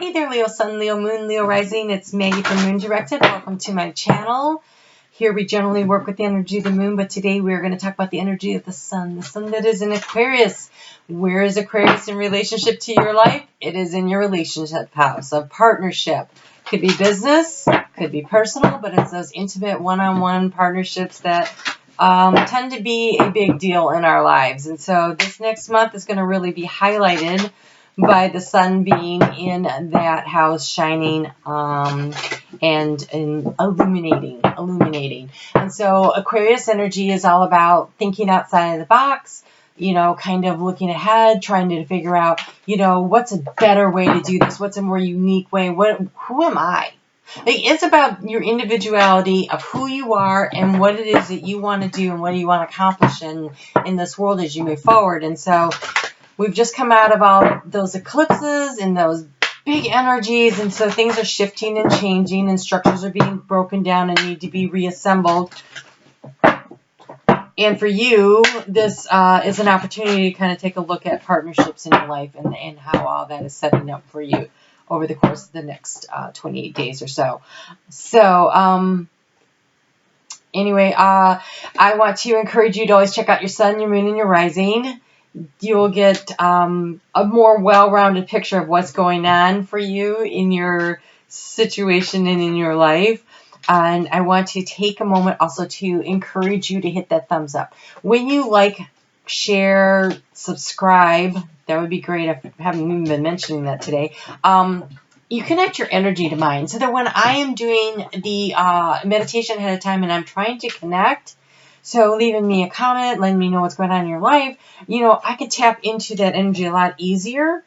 Hey there, Leo Sun, Leo Moon, Leo Rising. It's Maggie from Moon Directed. Welcome to my channel. Here we generally work with the energy of the moon, but today we're going to talk about the energy of the sun that is in Aquarius. Where is Aquarius in relationship to your life? It is in your relationship house of partnership. Could be business, could be personal, but it's those intimate one-on-one partnerships that tend to be a big deal in our lives. And so this next month is going to really be highlighted by the sun being in that house, shining and illuminating. And so Aquarius energy is all about thinking outside of the box, you know, kind of looking ahead, trying to figure out, you know, what's a better way to do this? What's a more unique way? Who am I? It's about your individuality of who you are and what it is that you want to do and what do you want to accomplish in this world as you move forward. And so we've just come out of all those eclipses and those big energies, and so things are shifting and changing, and structures are being broken down and need to be reassembled. And for you, this is an opportunity to kind of take a look at partnerships in your life and how all that is setting up for you over the course of the next 28 days or so. So, anyway, I want to encourage you to always check out your sun, your moon, and your rising. You will get a more well-rounded picture of what's going on for you in your situation and in your life. And I want to take a moment also to encourage you to hit that thumbs up. When you like, share, subscribe, that would be great. I haven't even been mentioning that today. You connect your energy to mine so that when I am doing the meditation ahead of time and I'm trying to connect, so leaving me a comment, letting me know what's going on in your life, you know, I can tap into that energy a lot easier,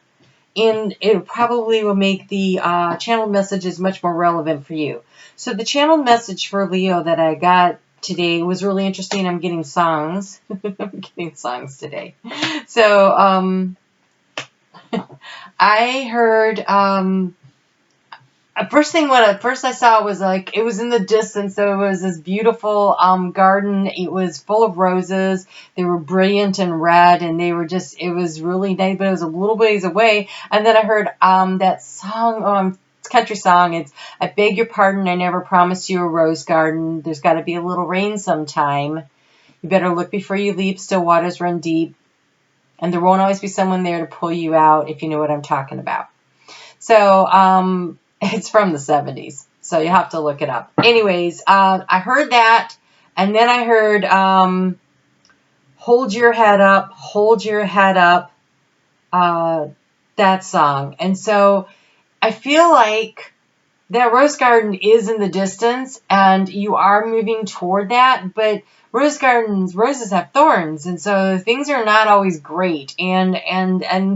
and it probably will make the channeled messages much more relevant for you. So the channeled message for Leo that I got today was really interesting. I'm getting songs. I'm getting songs today. So I heard... First I saw was like, it was in the distance. So it was this beautiful garden. It was full of roses. They were brilliant and red, and they were just, it was really nice, but it was a little ways away. And then I heard that song, it's a country song. It's, I beg your pardon, I never promised you a rose garden. There's got to be a little rain sometime. You better look before you leap, still waters run deep. And there won't always be someone there to pull you out, if you know what I'm talking about. So, it's from the 70s, so you have to look it up. Anyways, I heard that, and then I heard hold your head up, that song. And so I feel like that rose garden is in the distance, and you are moving toward that, but roses have thorns, and so things are not always great, and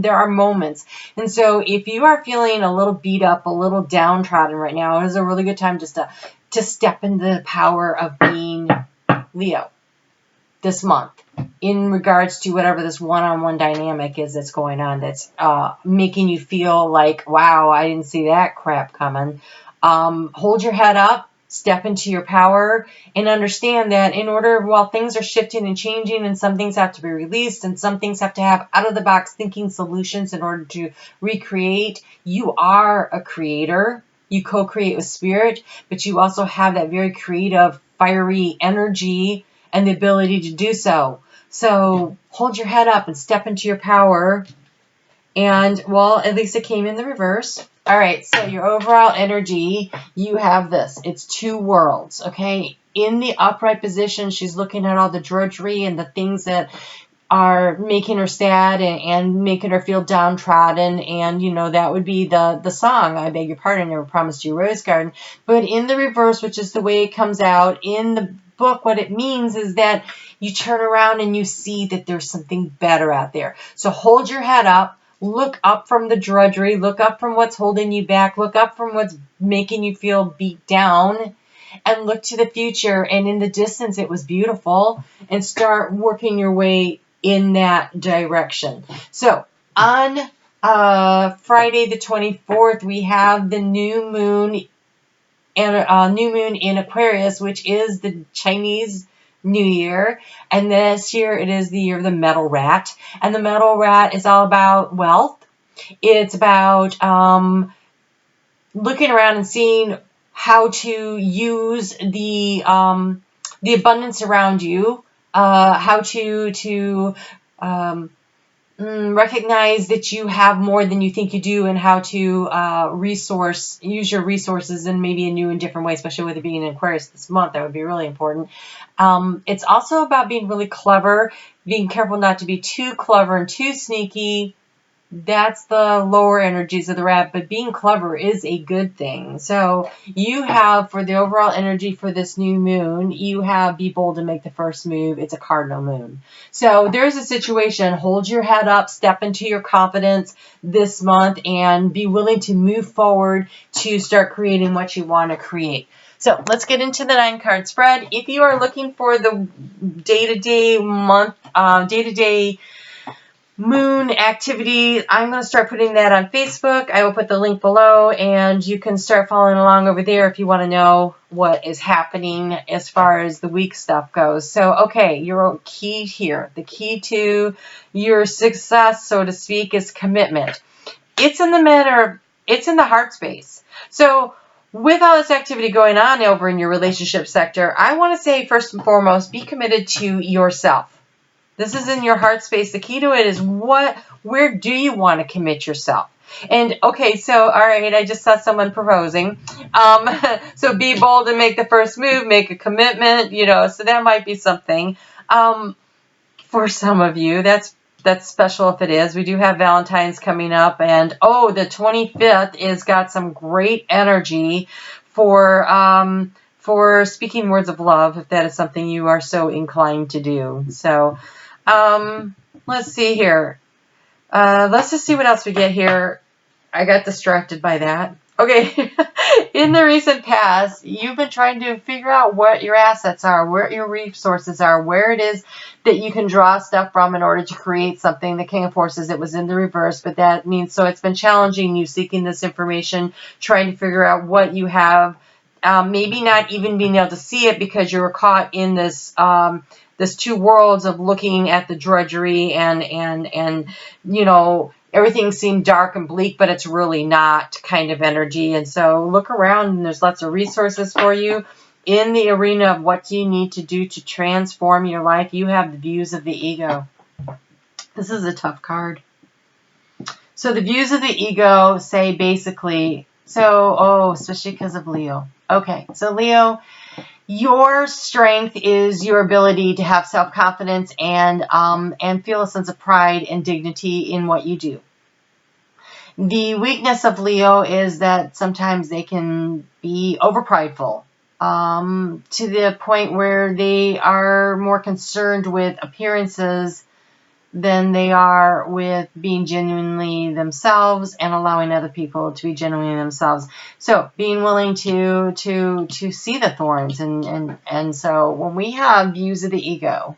there are moments. And so if you are feeling a little beat up, a little downtrodden right now, it is a really good time just to step into the power of being Leo this month in regards to whatever this one-on-one dynamic is that's going on, that's making you feel like, wow, I didn't see that crap coming. Hold your head up. Step into your power and understand that in order, while things are shifting and changing and some things have to be released and some things have to have out-of-the-box thinking solutions in order to recreate, you are a creator. You co-create with spirit, but you also have that very creative, fiery energy and the ability to do so. So hold your head up and step into your power. And, well, at least it came in the reverse. All right, so your overall energy, you have this. It's two worlds, okay? In the upright position, she's looking at all the drudgery and the things that are making her sad and making her feel downtrodden. And, you know, that would be the song, I beg your pardon, I never promised you a rose garden. But in the reverse, which is the way it comes out in the book, what it means is that you turn around and you see that there's something better out there. So hold your head up. Look up from the drudgery, look up from what's holding you back, look up from what's making you feel beat down, and look to the future. And in the distance, it was beautiful, and start working your way in that direction. So on Friday the 24th, we have the new moon in Aquarius, which is the Chinese New Year, and this year it is the year of the metal rat, and the metal rat is all about wealth. It's about looking around and seeing how to use the abundance around you, how to recognize that you have more than you think you do, and how to use your resources in maybe a new and different way, especially with it being in Aquarius this month. That would be really important. It's also about being really clever, being careful not to be too clever and too sneaky. That's the lower energies of the rat, but being clever is a good thing. So you have, for the overall energy for this new moon, you have be bold and make the first move. It's a cardinal moon. So there's a situation. Hold your head up, step into your confidence this month, and be willing to move forward to start creating what you want to create. So let's get into the 9-card spread. If you are looking for the day-to-day moon activity, I'm going to start putting that on Facebook. I will put the link below, and you can start following along over there if you want to know what is happening as far as the week stuff goes. So, okay, your key here, the key to your success, so to speak, is commitment. It's in the heart space. So with all this activity going on over in your relationship sector, I want to say first and foremost, be committed to yourself. This is in your heart space. The key to it is where do you want to commit yourself? And okay, so all right, I just saw someone proposing. So be bold and make the first move, make a commitment, so that might be something. For some of you, that's special if it is. We do have Valentine's coming up, and the 25th is got some great energy for speaking words of love, if that is something you are so inclined to do. So let's see here. Let's just see what else we get here. I got distracted by that. Okay. In the recent past, you've been trying to figure out what your assets are, where your resources are, where it is that you can draw stuff from in order to create something. The King of Forces, it was in the reverse, but that means, so it's been challenging you seeking this information, trying to figure out what you have, maybe not even being able to see it because you were caught in this two worlds of looking at the drudgery and everything seemed dark and bleak, but it's really not kind of energy. And so look around, and there's lots of resources for you in the arena of what you need to do to transform your life. You have the views of the ego. This is a tough card. So the views of the ego say basically, especially because of Leo. Okay, so Leo, your strength is your ability to have self-confidence and feel a sense of pride and dignity in what you do. The weakness of Leo is that sometimes they can be over-prideful to the point where they are more concerned with appearances than they are with being genuinely themselves and allowing other people to be genuinely themselves. So being willing to see the thorns, and so when we have views of the ego,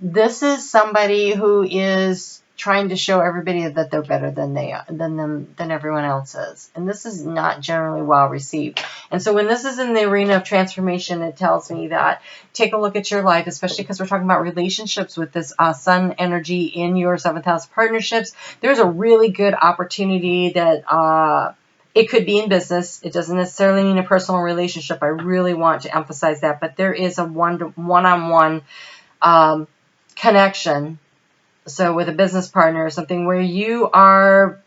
this is somebody who is trying to show everybody that they're better than than everyone else is. And this is not generally well received. And so when this is in the arena of transformation, it tells me that take a look at your life, especially because we're talking about relationships with this sun energy in your 7th house partnerships. There's a really good opportunity that it could be in business. It doesn't necessarily mean a personal relationship. I really want to emphasize that. But there is a one-on-one connection. So with a business partner or something where you are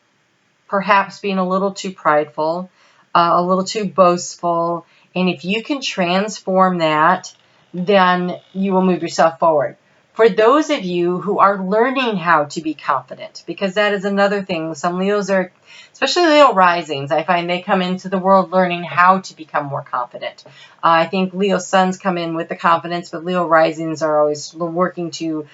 perhaps being a little too prideful, a little too boastful, and if you can transform that, then you will move yourself forward. For those of you who are learning how to be confident, because that is another thing. Some Leos are, especially Leo risings, I find they come into the world learning how to become more confident. I think Leo suns come in with the confidence, but Leo risings are always working to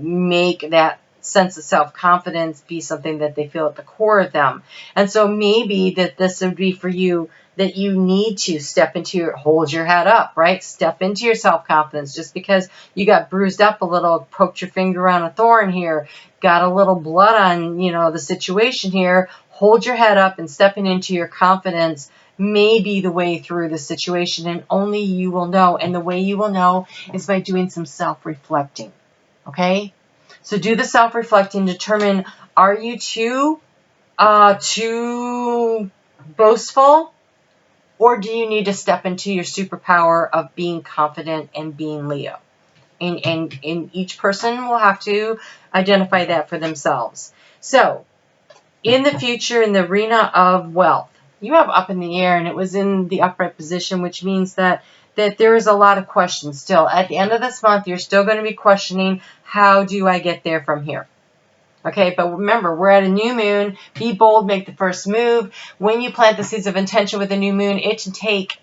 make that sense of self-confidence be something that they feel at the core of them. And so maybe that this would be for you that you need to hold your head up, right? Step into your self-confidence. Just because you got bruised up a little, poked your finger on a thorn here, got a little blood on, the situation here, hold your head up, and stepping into your confidence may be the way through the situation, and only you will know. And the way you will know is by doing some self-reflecting, okay? So do the self-reflecting, determine, are you too boastful, or do you need to step into your superpower of being confident and being Leo? And each person will have to identify that for themselves. So, in the future, in the arena of wealth, you have up in the air, and it was in the upright position, which means that there is a lot of questions still. At the end of this month, you're still going to be questioning, how do I get there from here? Okay, but remember, we're at a new moon. Be bold, make the first move. When you plant the seeds of intention with a new moon, it should take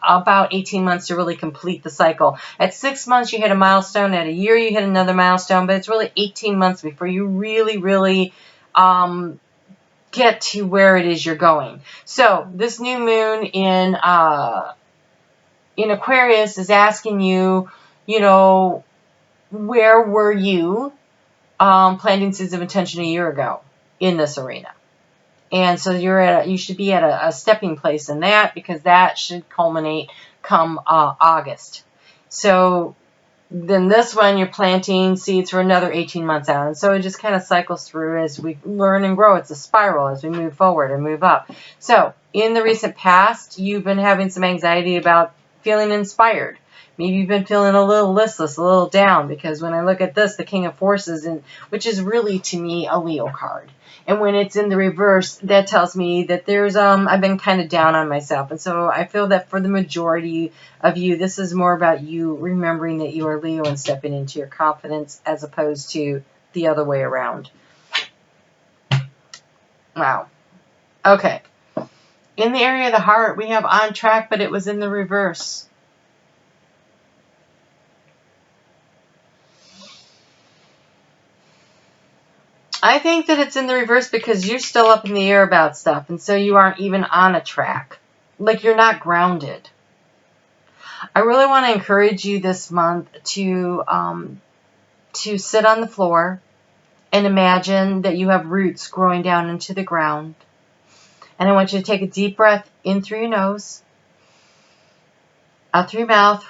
about 18 months to really complete the cycle. At 6 months, you hit a milestone. At a year, you hit another milestone. But it's really 18 months before you really get to where it is you're going. So this new moon in Aquarius is asking you, where were you planting seeds of intention a year ago in this arena? And so you should be at a stepping place in that, because that should culminate come August. So then this one, you're planting seeds for another 18 months out. And so it just kind of cycles through as we learn and grow. It's a spiral as we move forward and move up. So in the recent past, you've been having some anxiety about feeling inspired. Maybe you've been feeling a little listless, a little down, because when I look at this, the King of Forces, which is really, to me, a Leo card. And when it's in the reverse, that tells me that I've been kind of down on myself. And so I feel that for the majority of you, this is more about you remembering that you are Leo and stepping into your confidence, as opposed to the other way around. Wow. Okay. In the area of the heart, we have on track, but it was in the reverse. I think that it's in the reverse because you're still up in the air about stuff, and so you aren't even on a track. Like, you're not grounded. I really want to encourage you this month to sit on the floor and imagine that you have roots growing down into the ground. And I want you to take a deep breath in through your nose, out through your mouth,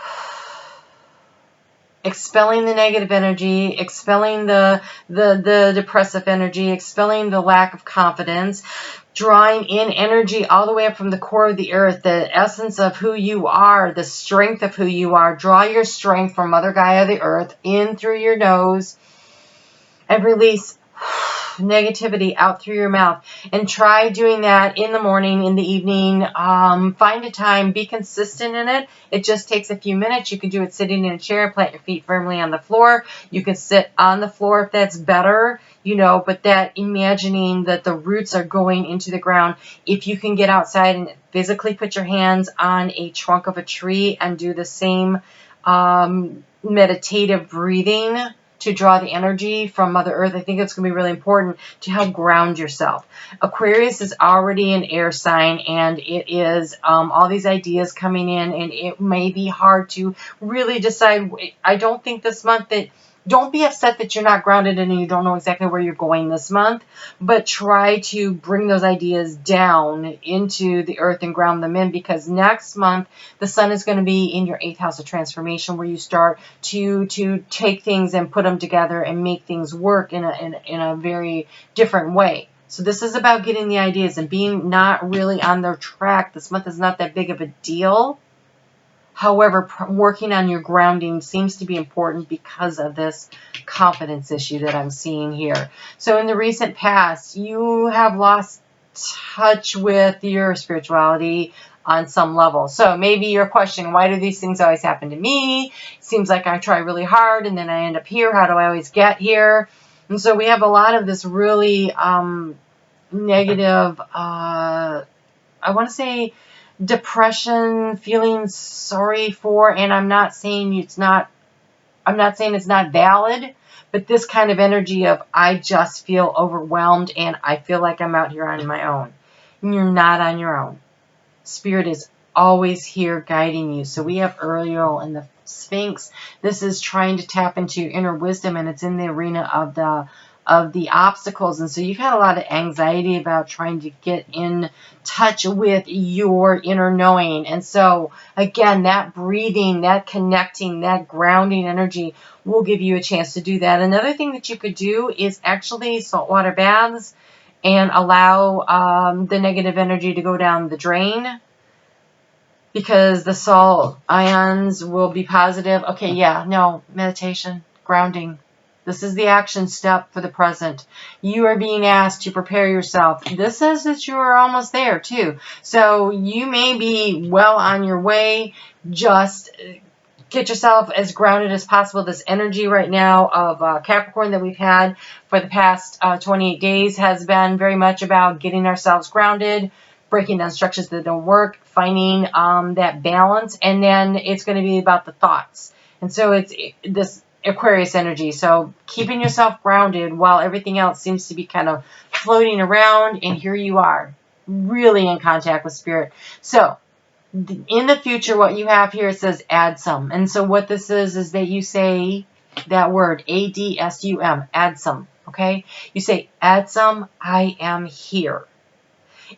expelling the negative energy, expelling the depressive energy, expelling the lack of confidence, drawing in energy all the way up from the core of the earth, the essence of who you are, the strength of who you are. Draw your strength from Mother Gaia, the earth, in through your nose, and release negativity out through your mouth. And try doing that in the morning, in the evening. Find a time, be consistent in it. It just takes a few minutes. You can do it sitting in a chair, plant your feet firmly on the floor. You can sit on the floor if that's better, but that imagining that the roots are going into the ground. If you can get outside and physically put your hands on a trunk of a tree and do the same meditative breathing to draw the energy from Mother Earth, I think it's going to be really important to help ground yourself. Aquarius is already an air sign, and it is all these ideas coming in, and it may be hard to really decide. I don't think this month that, don't be upset that you're not grounded and you don't know exactly where you're going this month, but try to bring those ideas down into the earth and ground them in, because next month the sun is going to be in your 8th house of transformation, where you start to take things and put them together and make things work in a very different way. So this is about getting the ideas and being not really on their track. This month is not that big of a deal. However, working on your grounding seems to be important because of this confidence issue that I'm seeing here. So in the recent past, you have lost touch with your spirituality on some level. So maybe you're questioning, why do these things always happen to me? It seems like I try really hard and then I end up here. How do I always get here? And so we have a lot of this really negative, I want to say, depression, feeling sorry for, and I'm not saying it's not valid, but this kind of energy of, I just feel overwhelmed and I feel like I'm out here on my own. And you're not on your own. Spirit is always here guiding you. So we have Uriel and the Sphinx. This is trying to tap into your inner wisdom, and it's in the arena of the obstacles. And so you've had a lot of anxiety about trying to get in touch with your inner knowing. And so again, that breathing, that connecting, that grounding energy will give you a chance to do that. Another thing that you could do is actually saltwater baths and allow the negative energy to go down the drain, because the salt ions will be positive. Okay, yeah, no, meditation, grounding. This is the action step for the present. You are being asked to prepare yourself. This says that you are almost there too. So you may be well on your way. Just get yourself as grounded as possible. This energy right now of Capricorn that we've had for the past 28 days has been very much about getting ourselves grounded, breaking down structures that don't work, finding that balance, and then it's going to be about the thoughts. And so it's this Aquarius energy. So keeping yourself grounded while everything else seems to be kind of floating around, and here you are, really in contact with spirit. So in the future, what you have here, it says add some. And so what this is that you say that word, ADSUM, add some, okay? You say, add some, I am here.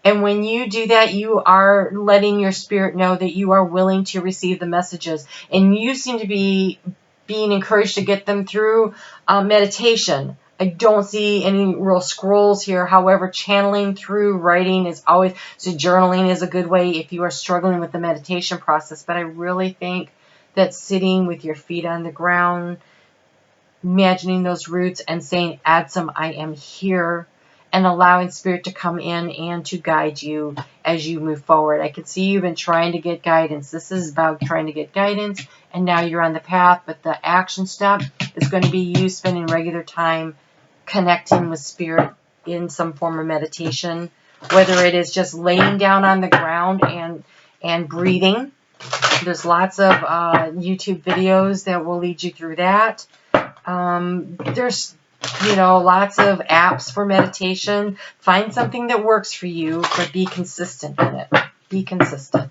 And when you do that, you are letting your spirit know that you are willing to receive the messages. And you seem to be being encouraged to get them through meditation. I don't see any real scrolls here. However, channeling through writing is always, so journaling is a good way if you are struggling with the meditation process. But I really think that sitting with your feet on the ground, imagining those roots and saying, add some, I am here, and allowing spirit to come in and to guide you as you move forward. I can see you've been trying to get guidance. This is about trying to get guidance, and now you're on the path, but the action step is going to be you spending regular time connecting with spirit in some form of meditation, whether it is just laying down on the ground and breathing. There's lots of YouTube videos that will lead you through that. There's lots of apps for meditation. Find something that works for you, but be consistent in it. Be consistent.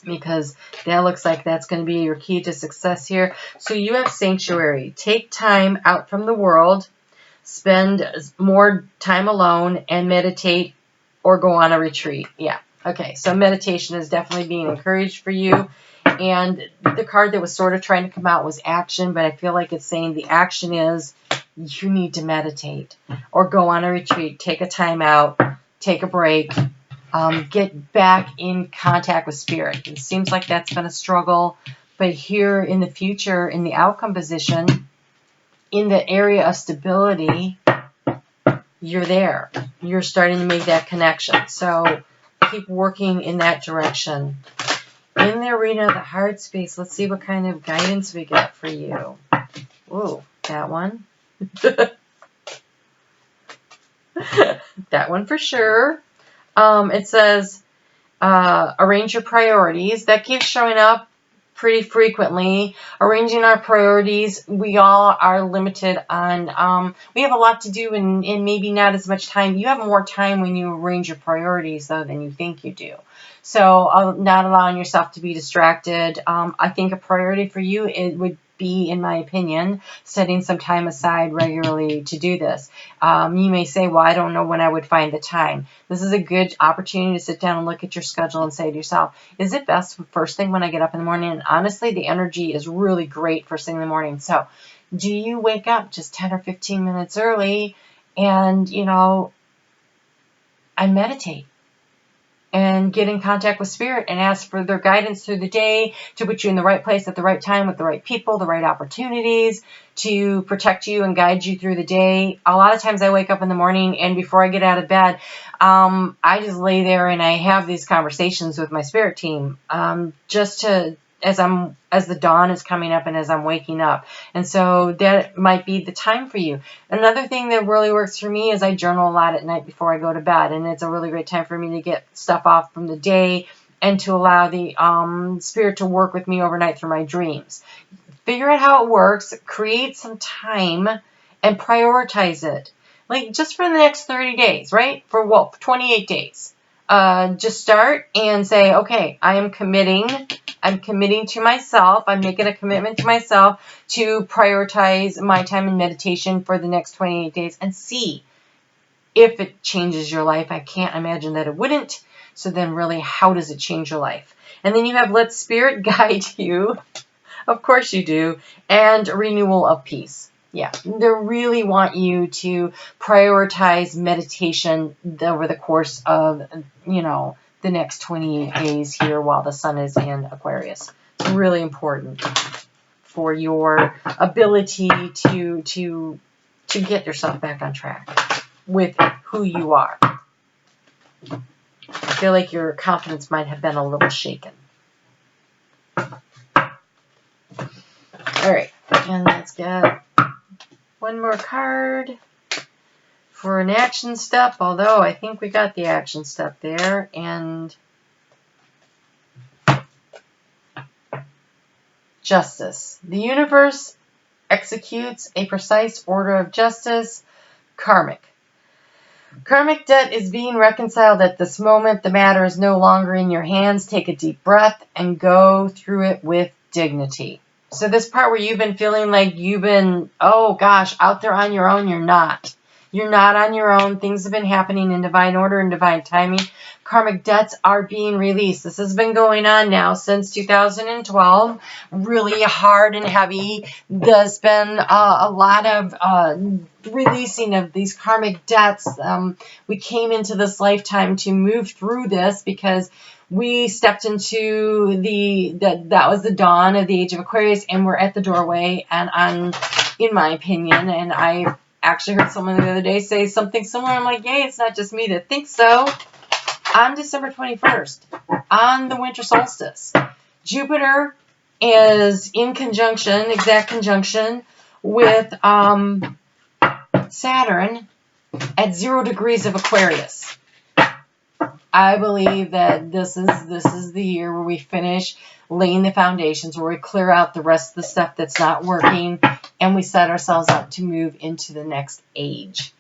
Because that looks like that's going to be your key to success here. So you have sanctuary. Take time out from the world. Spend more time alone and meditate or go on a retreat. Yeah. Okay. So meditation is definitely being encouraged for you. And the card that was sort of trying to come out was action, but I feel like it's saying the action is you need to meditate or go on a retreat, take a time out, take a break, get back in contact with spirit. It seems like that's been a struggle, but here in the future, in the outcome position, in the area of stability, you're there. You're starting to make that connection. So keep working in that direction. In the arena of the heart space, let's see what kind of guidance we get for you. Ooh, that one. That one for sure. It says, arrange your priorities. That keeps showing up pretty frequently. Arranging our priorities, we all are limited on, we have a lot to do and maybe not as much time. You have more time when you arrange your priorities, though, than you think you do. So not allowing yourself to be distracted. I think a priority for you, it would be, in my opinion, setting some time aside regularly to do this. You may say, well, I don't know when I would find the time. This is a good opportunity to sit down and look at your schedule and say to yourself, is it best first thing when I get up in the morning? And honestly, the energy is really great first thing in the morning. So do you wake up just 10 or 15 minutes early and, I meditate and get in contact with spirit and ask for their guidance through the day to put you in the right place at the right time with the right people, the right opportunities to protect you and guide you through the day. A lot of times I wake up in the morning and before I get out of bed, I just lay there and I have these conversations with my spirit team, just to, as the dawn is coming up and as I'm waking up. And so that might be the time for you. Another thing that really works for me is I journal a lot at night before I go to bed. And it's a really great time for me to get stuff off from the day and to allow the spirit to work with me overnight through my dreams. Figure out how it works, create some time, and prioritize it. Like just for the next 30 days, right? For 28 days. Just start and say, okay, I'm committing to myself. I'm making a commitment to myself to prioritize my time in meditation for the next 28 days and see if it changes your life. I can't imagine that it wouldn't. So then really, how does it change your life? And then you have let spirit guide you. Of course you do. And renewal of peace. Yeah, they really want you to prioritize meditation over the course of, you know, the next 28 days here while the sun is in Aquarius. It's really important for your ability to get yourself back on track with who you are. I feel like your confidence might have been a little shaken. All right, and let's get one more card for an action step, although I think we got the action step there. And justice. The universe executes a precise order of justice. Karmic. Karmic debt is being reconciled at this moment. The matter is no longer in your hands. Take a deep breath and go through it with dignity. So this part where you've been feeling like you've been, oh gosh, out there on your own, you're not. You're not on your own. Things have been happening in divine order and divine timing. Karmic debts are being released. This has been going on now since 2012. Really hard and heavy. There's been a lot of releasing of these karmic debts. We came into this lifetime to move through this because we stepped into that was the dawn of the age of Aquarius, and we're at the doorway. And in my opinion, and I actually heard someone the other day say something similar. I'm like, yay, it's not just me that thinks so. On December 21st, on the winter solstice, Jupiter is in conjunction, exact conjunction, with Saturn at 0 degrees of Aquarius. I believe that this is the year where we finish laying the foundations, where we clear out the rest of the stuff that's not working, and we set ourselves up to move into the next age.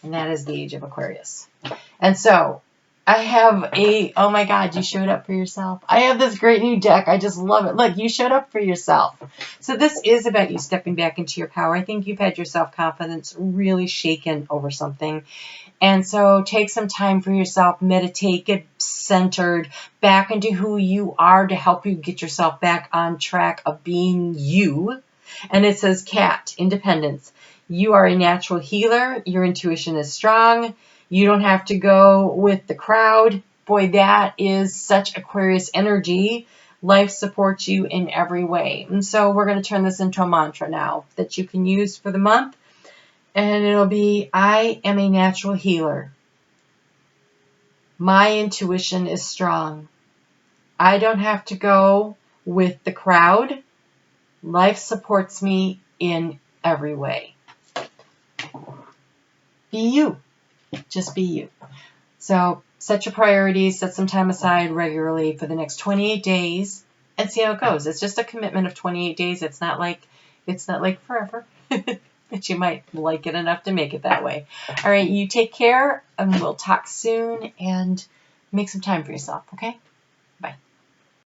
And that is the age of Aquarius. And so I have oh my God, you showed up for yourself. I have this great new deck. I just love it. Look, you showed up for yourself. So this is about you stepping back into your power. I think you've had your self-confidence really shaken over something. And so take some time for yourself, meditate, get centered back into who you are to help you get yourself back on track of being you. And it says Cat, independence. You are a natural healer. Your intuition is strong. You don't have to go with the crowd. Boy, that is such Aquarius energy. Life supports you in every way. And so we're going to turn this into a mantra now that you can use for the month. And it'll be, I am a natural healer. My intuition is strong. I don't have to go with the crowd. Life supports me in every way. Be you. Just be you. So set your priorities, set some time aside regularly for the next 28 days and see how it goes. It's just a commitment of 28 days. It's not like forever. But you might like it enough to make it that way. All right, you take care, and we'll talk soon, and make some time for yourself, okay?